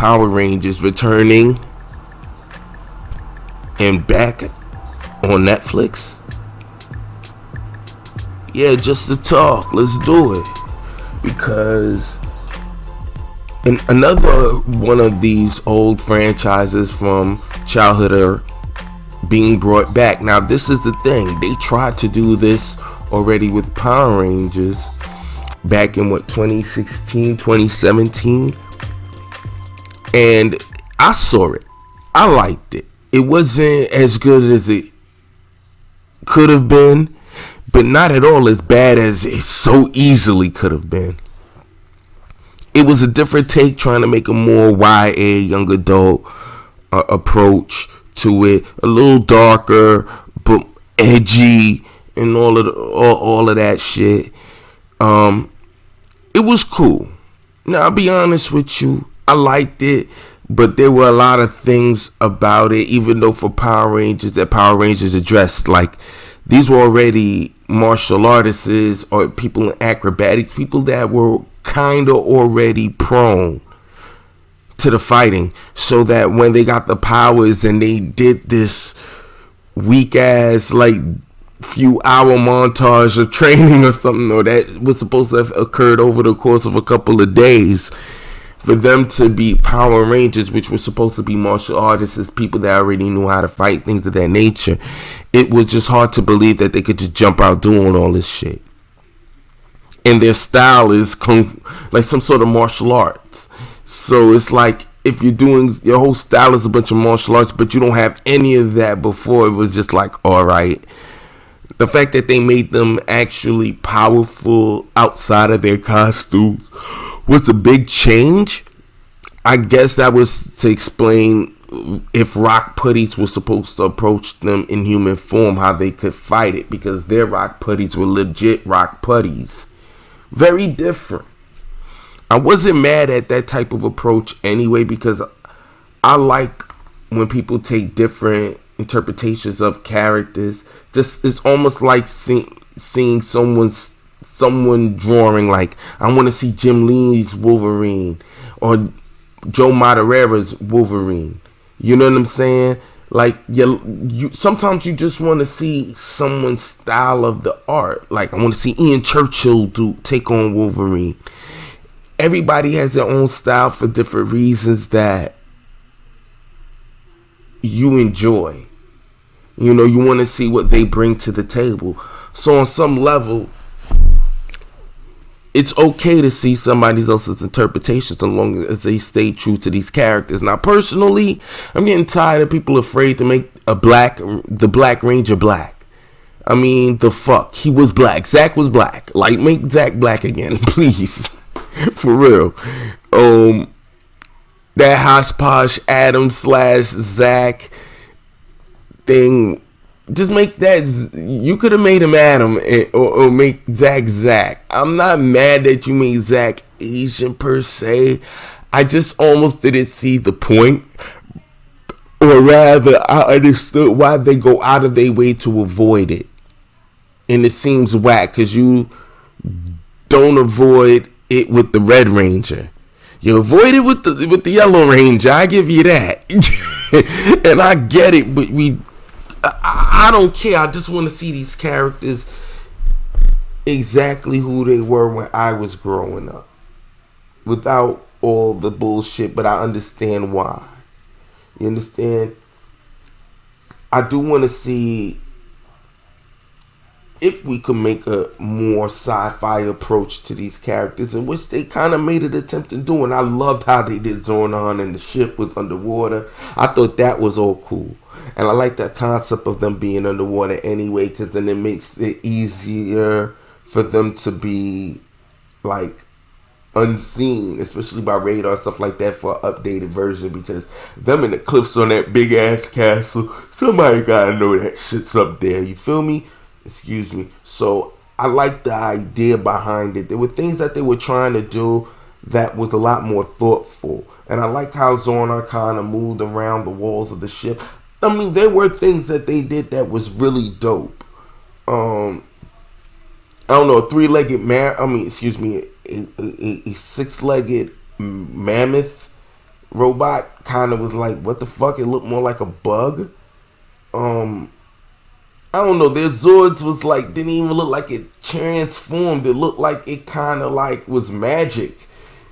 Power Rangers returning and back on Netflix? Yeah, just to talk. Let's do it. Because in another one of these old franchises from childhood are being brought back. Now, this is the thing. They tried to do this already with Power Rangers back in 2016, 2017. And I saw it. I liked it. It wasn't as good as it could have been, but not at all as bad as it so easily could have been. It was a different take, trying to make a more YA, young adult approach to it. A little darker, but edgy, and all of that shit. It was cool. Now, I'll be honest with you, I liked it, but there were a lot of things about it, even though for Power Rangers, that Power Rangers addressed, like, these were already martial artists or people in acrobatics, people that were kind of already prone to the fighting, so that when they got the powers and they did this weak ass like few hour montage of training or something, or that was supposed to have occurred over the course of a couple of days, for them to be Power Rangers, which were supposed to be martial artists, as people that already knew how to fight, things of that nature, it was just hard to believe that they could just jump out doing all this shit. And their style is like some sort of martial arts. So it's like, if you're doing, your whole style is a bunch of martial arts, but you don't have any of that before, it was just like, alright. The fact that they made them actually powerful outside of their costumes was a big change. I guess that was to explain if rock putties were supposed to approach them in human form, how they could fight it, because their rock putties were legit rock putties. Very different. I wasn't mad at that type of approach anyway, because I like when people take different interpretations of characters. Just, it's almost like seeing someone drawing, like, I want to see Jim Lee's Wolverine or Joe Madureira's Wolverine. You know what I'm saying? Like, you sometimes you just want to see someone's style of the art. Like, I want to see Ian Churchill take on Wolverine. Everybody has their own style for different reasons that you enjoy. You know, you want to see what they bring to the table. So on some level, it's okay to see somebody else's interpretations, as long as they stay true to these characters. Now, personally, I'm getting tired of people afraid to make the Black Ranger black. I mean, the fuck? He was black. Zach was black. Like, make Zach black again, please. For real. That Hodgepodge Adam / Zach thing, just make that, you could have made him Adam or make Zach. I'm not mad that you made Zach Asian per se. I just almost didn't see the point, or rather I understood why they go out of their way to avoid it, and it seems whack because you don't avoid it with the Red Ranger. You avoid it with the Yellow Ranger. I give you that. And I get it, but I don't care. I just want to see these characters exactly who they were when I was growing up, without all the bullshit, but I understand why. You understand? I do want to see if we could make a more sci-fi approach to these characters, in which they kind of made an attempt in doing. I loved how they did Zornon and the ship was underwater. I thought that was all cool. And I like that concept of them being underwater anyway, because then it makes it easier for them to be, like, unseen, especially by radar, stuff like that, for an updated version, because them in the cliffs on that big ass castle, somebody gotta know that shit's up there, you feel me? Excuse me. So I like the idea behind it. There were things that they were trying to do that was a lot more thoughtful, and I like how Zorna kind of moved around the walls of the ship. I mean, there were things that they did that was really dope. I don't know, a six-legged mammoth robot kind of was like, what the fuck? It looked more like a bug. I don't know. Their Zords was like, didn't even look like it transformed. It looked like it kind of like was magic.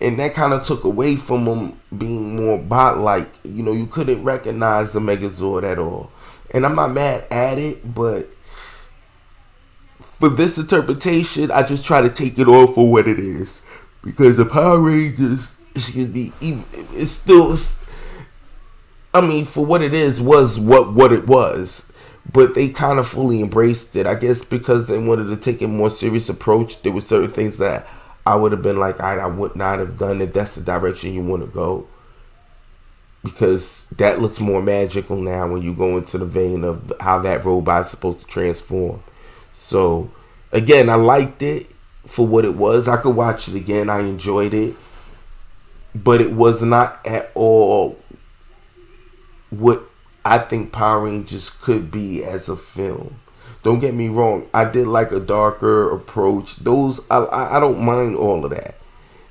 And that kind of took away from them being more bot-like. You know, you couldn't recognize the Megazord at all. And I'm not mad at it, but for this interpretation, I just try to take it all for what it is. Because the Power Rangers, it's still, I mean, for what it is, was what it was. But they kind of fully embraced it. I guess because they wanted to take a more serious approach, there were certain things that I would have been like, I would not have done if that's the direction you want to go. Because that looks more magical now when you go into the vein of how that robot's supposed to transform. So, again, I liked it for what it was. I could watch it again. I enjoyed it. But it was not at all what I think Power Rangers could be as a film. Don't get me wrong. I did like a darker approach. Those, I don't mind all of that.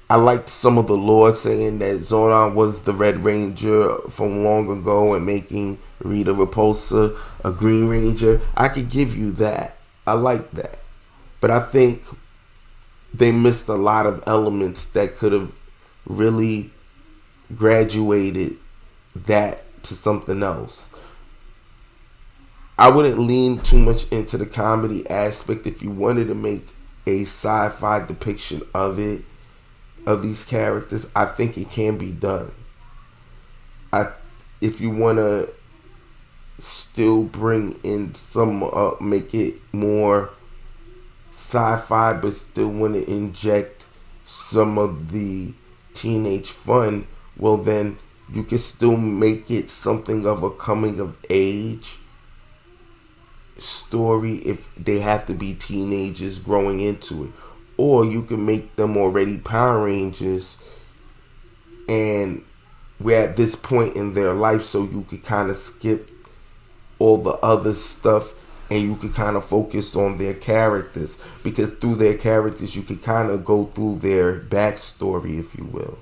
I liked some of the lore saying that Zordon was the Red Ranger from long ago and making Rita Repulsa a Green Ranger. I could give you that. I like that. But I think they missed a lot of elements that could have really graduated that to something else. I wouldn't lean too much into the comedy aspect. If you wanted to make a sci-fi depiction of it, of these characters, I think it can be done. If you want to still bring in some, make it more sci-fi, but still want to inject some of the teenage fun, well then you can still make it something of a coming of age story if they have to be teenagers growing into it. Or you can make them already Power Rangers and we're at this point in their life, so you could kind of skip all the other stuff and you could kind of focus on their characters, because through their characters you could kind of go through their backstory, if you will.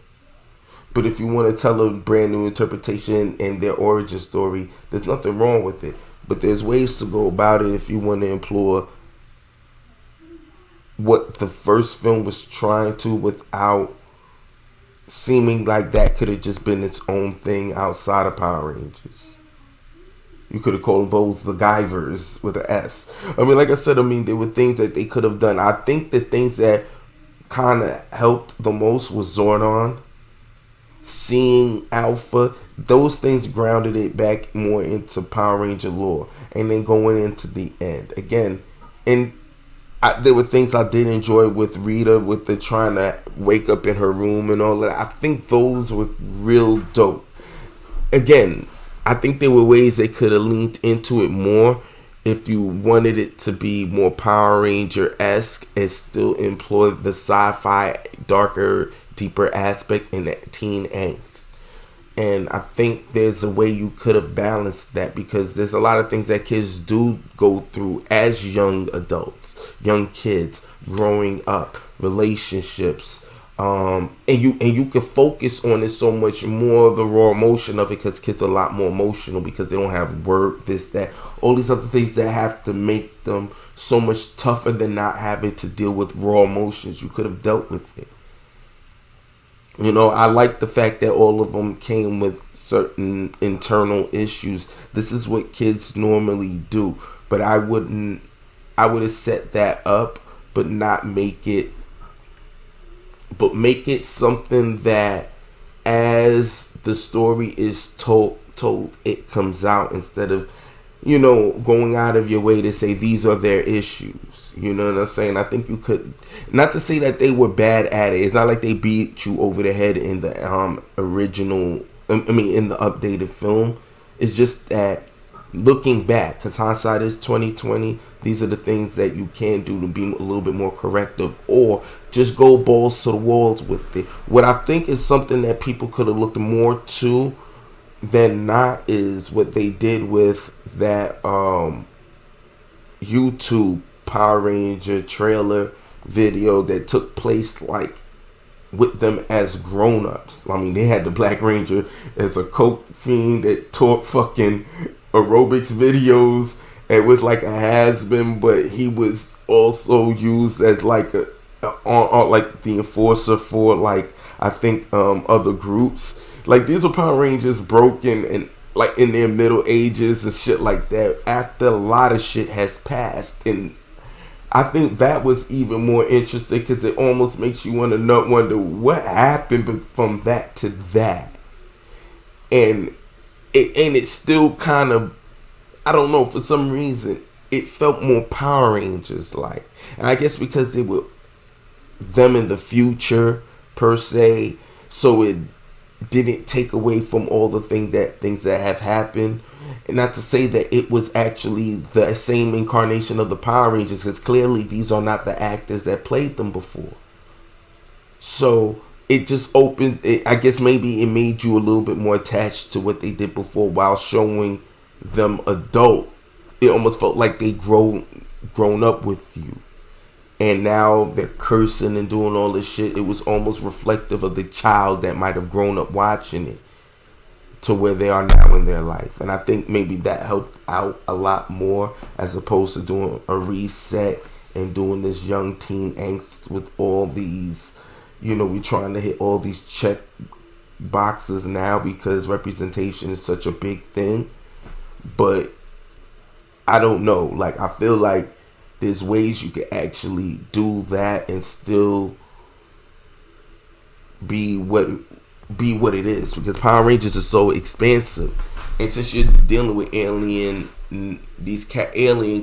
But if you want to tell a brand new interpretation and their origin story, there's nothing wrong with it. But there's ways to go about it if you want to employ what the first film was trying to, without seeming like that could have just been its own thing outside of Power Rangers. You could have called those the Guyvers with an S. I mean, like I said, there were things that they could have done. I think the things that kind of helped the most was Zordon. Seeing Alpha, those things grounded it back more into Power Ranger lore. And then going into the end. Again, and there were things I did enjoy with Rita, with the trying to wake up in her room and all that. I think those were real dope. Again, I think there were ways they could have leaned into it more if you wanted it to be more Power Ranger-esque and still employ the sci-fi, darker, deeper aspect in that teen angst. And I think there's a way you could have balanced that, because there's a lot of things that kids do go through as young adults, young kids, growing up, relationships, and you can focus on it so much more, the raw emotion of it, because kids are a lot more emotional because they don't have work, this, that, all these other things that have to make them so much tougher than not having to deal with raw emotions. You could have dealt with it. You know, I like the fact that all of them came with certain internal issues. This is what kids normally do. But I would have set that up, but not make it, but make it something that as the story is told, it comes out, instead of, you know, going out of your way to say these are their issues. You know what I'm saying? I think you could, not to say that they were bad at it. It's not like they beat you over the head in the original, in the updated film. It's just that looking back, because hindsight is 2020, these are the things that you can do to be a little bit more corrective, or just go balls to the walls with it. What I think is something that people could have looked more to than not is what they did with that YouTube Power Ranger trailer video that took place like with them as grown-ups. I mean, they had the Black Ranger as a coke fiend that taught fucking aerobics videos and was like a has-been, but he was also used as like like the enforcer for like I think other groups. Like these are Power Rangers broken and like in their middle ages and shit like that after a lot of shit has passed. And I think that was even more interesting because it almost makes you wonder what happened from that to that. And it still kind of, I don't know, for some reason it felt more Power Rangers like. And I guess because they were them in the future per se, so it didn't take away from all the things that have happened. And not to say that it was actually the same incarnation of the Power Rangers, because clearly these are not the actors that played them before. So it just opened it, I guess maybe it made you a little bit more attached to what they did before while showing them adult. It almost felt like they grown up with you. And now they're cursing and doing all this shit. It was almost reflective of the child that might have grown up watching it to where they are now in their life. And I think maybe that helped out a lot more as opposed to doing a reset and doing this young teen angst with all these, we're trying to hit all these check boxes now because representation is such a big thing. But I don't know. Like, I feel like there's ways you could actually do that and still be what it is, because Power Rangers are so expansive, and since you're dealing with alien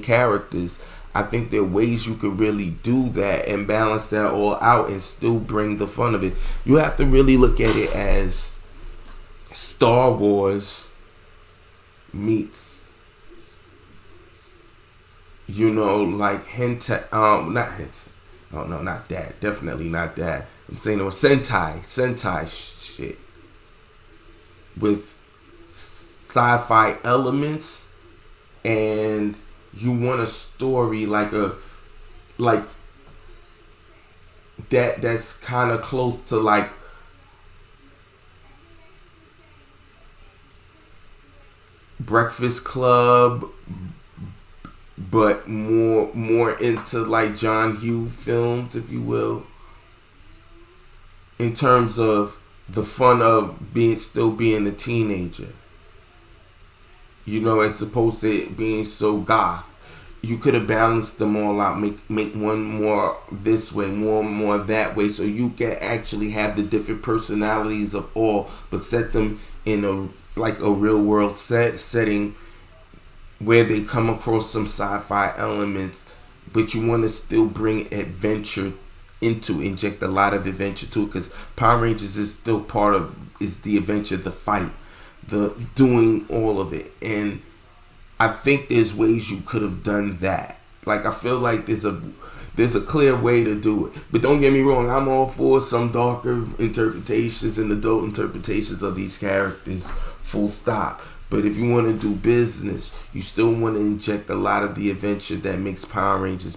characters, I think there are ways you could really do that and balance that all out and still bring the fun of it. You have to really look at it as Star Wars meets, like hentai, not hentai. Oh no, not that. Definitely not that. I'm saying it was Sentai shit with sci-fi elements, and you want a story like that's kind of close to like Breakfast Club, but more into like John Hughes films, if you will, in terms of the fun of still being a teenager, as opposed to it being so goth. You could have balanced them all out, make one more this way, more that way, so you can actually have the different personalities of all, but set them in a real world setting where they come across some sci-fi elements, but you want to still bring adventure inject a lot of adventure to it, because Power Rangers is still is the adventure, the fight, the doing all of it. And I think there's ways you could have done that. Like, I feel like there's a clear way to do it. But don't get me wrong, I'm all for some darker interpretations and adult interpretations of these characters, full stop. But if you want to do business, you still want to inject a lot of the adventure that makes Power Rangers,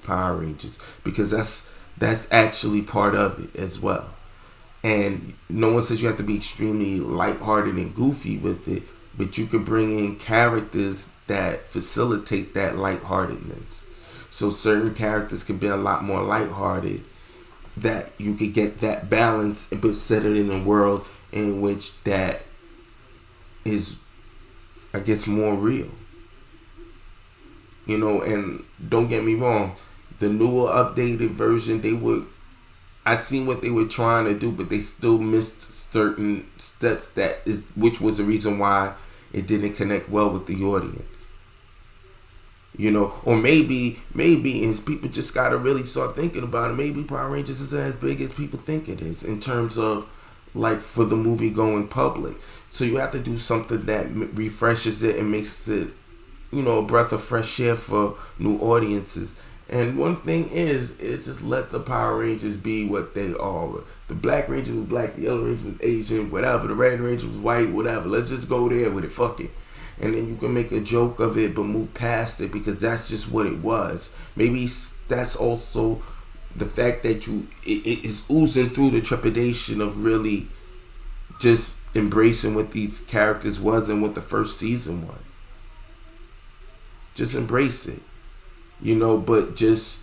because that's actually part of it as well. And no one says you have to be extremely lighthearted and goofy with it, but you could bring in characters that facilitate that lightheartedness. So certain characters can be a lot more lighthearted, that you could get that balance, but set it in a world in which that is, I guess, more real. And don't get me wrong, the newer updated version, I seen what they were trying to do, but they still missed certain steps which was the reason why it didn't connect well with the audience. Or maybe and people just gotta really start thinking about it. Maybe Power Rangers isn't as big as people think it is in terms of like for the movie going public. So you have to do something that refreshes it and makes it, a breath of fresh air for new audiences. And one thing is just let the Power Rangers be what they are. The Black Ranger was black, the Yellow Ranger was Asian, whatever. The Red Ranger was white, whatever. Let's just go there with it. Fuck it. And then you can make a joke of it, but move past it, because that's just what it was. Maybe that's also the fact that it is oozing through the trepidation of really just embracing what these characters was and what the first season was. Just embrace it, but just,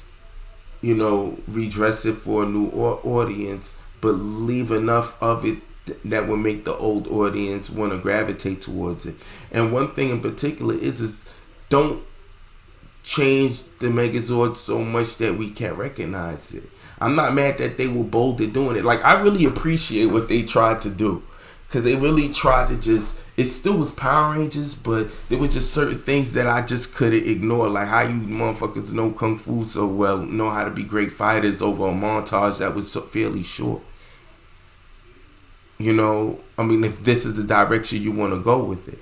redress it for a new audience, but leave enough of it that will make the old audience want to gravitate towards it. And one thing in particular is don't change the Megazord so much that we can't recognize it. I'm not mad that they were bold at doing it. Like, I really appreciate what they tried to do, because they really tried to just, it still was Power Rangers, but there were just certain things that I just couldn't ignore, like how you motherfuckers know Kung Fu so well, know how to be great fighters over a montage that was fairly short. If this is the direction you want to go with it,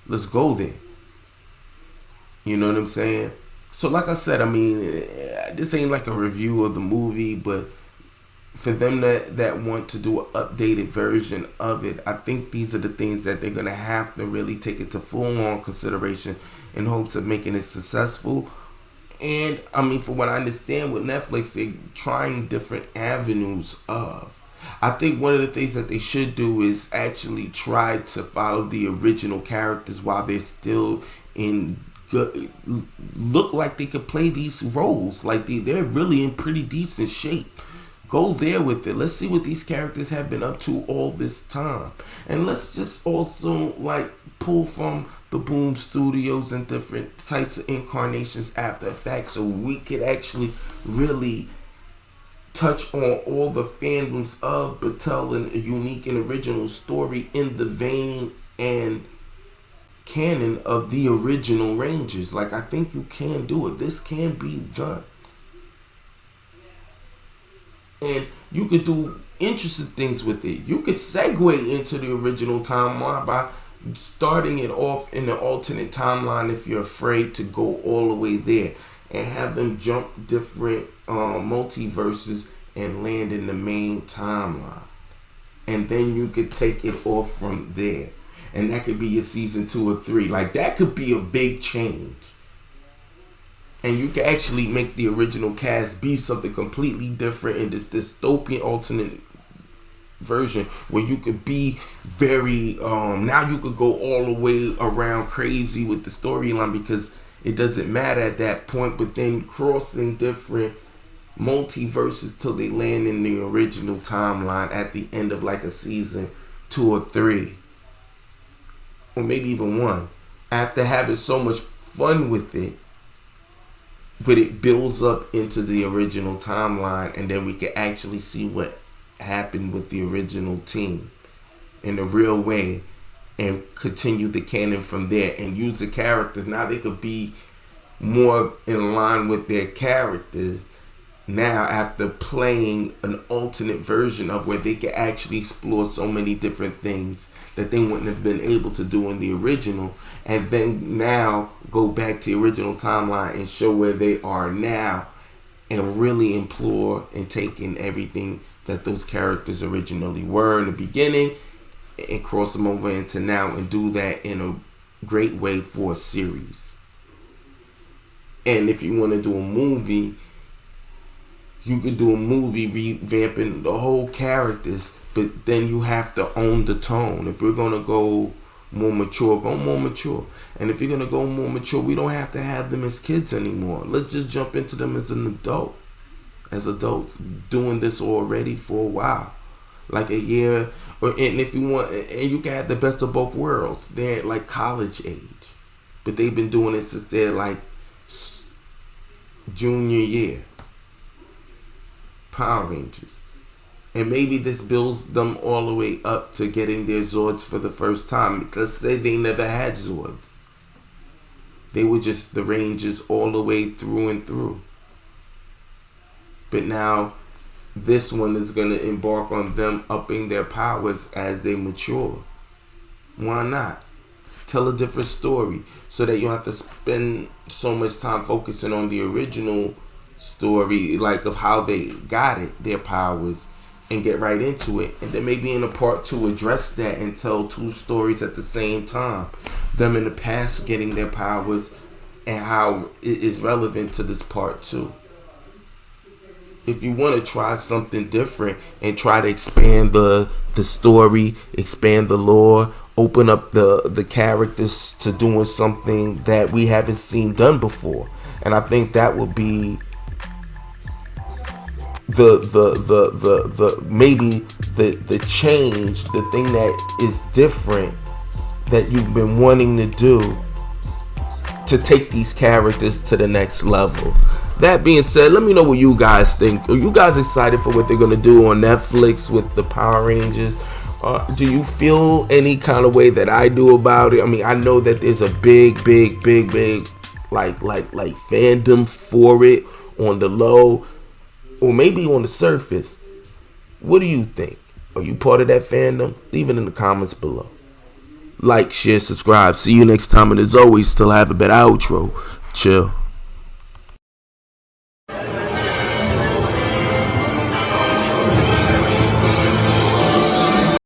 let's go there. You know what I'm saying? So like I said, this ain't like a review of the movie, but for them that want to do an updated version of it, I think these are the things that they're going to have to really take into full-on consideration in hopes of making it successful. And, from what I understand with Netflix, they're trying different avenues of. I think one of the things that they should do is actually try to follow the original characters while they're still in good, look like they could play these roles. Like they're really in pretty decent shape. Go there with it. Let's see what these characters have been up to all this time. And let's just also pull from the Boom Studios and different types of incarnations after effects, so we could actually really touch on all the fandoms of, but tell a unique and original story in the vein and canon of the original Rangers. I think you can do it. This can be done. And you could do interesting things with it. You could segue into the original timeline by starting it off in an alternate timeline if you're afraid to go all the way there, and have them jump different multiverses and land in the main timeline. And then you could take it off from there. And that could be your season 2 or 3. That could be a big change. And you can actually make the original cast be something completely different in this dystopian alternate version, where you could be very now you could go all the way around crazy with the storyline, because it doesn't matter at that point, but then crossing different multiverses till they land in the original timeline at the end of a season 2 or 3, or maybe even 1, after having so much fun with it. But it builds up into the original timeline, and then we can actually see what happened with the original team in a real way, and continue the canon from there, and use the characters. Now they could be more in line with their characters now, after playing an alternate version of where they can actually explore so many different things that they wouldn't have been able to do in the original, and then now go back to the original timeline and show where they are now, and really implore and take in everything that those characters originally were in the beginning, and cross them over into now, and do that in a great way for a series. And if you want to do a movie, you could do a movie revamping the whole characters, but then you have to own the tone. If we're going to go more mature, go more mature. And if you're going to go more mature, we don't have to have them as kids anymore. Let's just jump into them as an adult. As adults, doing this already for a while. A year. And if you want, and you can have the best of both worlds. They're college age. But they've been doing it since they're junior year. Power Rangers. And maybe this builds them all the way up to getting their Zords for the first time. Let's say they never had Zords. They were just the Rangers all the way through and through. But now this one is going to embark on them upping their powers as they mature. Why not? Tell a different story, so that you don't have to spend so much time focusing on the original story, of how they got it, their powers, and get right into it. And then maybe in a part 2 address that and tell 2 stories at the same time. Them in the past getting their powers and how it is relevant to this part 2. if you want to try something different and try to expand the story, expand the lore, open up the characters to doing something that we haven't seen done before. And I think that would be the maybe the change, the thing that is different that you've been wanting to do to take these characters to the next level. That being said, let me know what you guys think. Are you guys excited for what they're going to do on Netflix with the Power Rangers? Do you feel any kind of way that I do about it? I mean, I know that there's a big like fandom for it on the low or maybe on the surface. What do you think? Are you part of that fandom? Leave it in the comments below. Like, share, subscribe. See you next time, and as always, still have a better outro. Chill.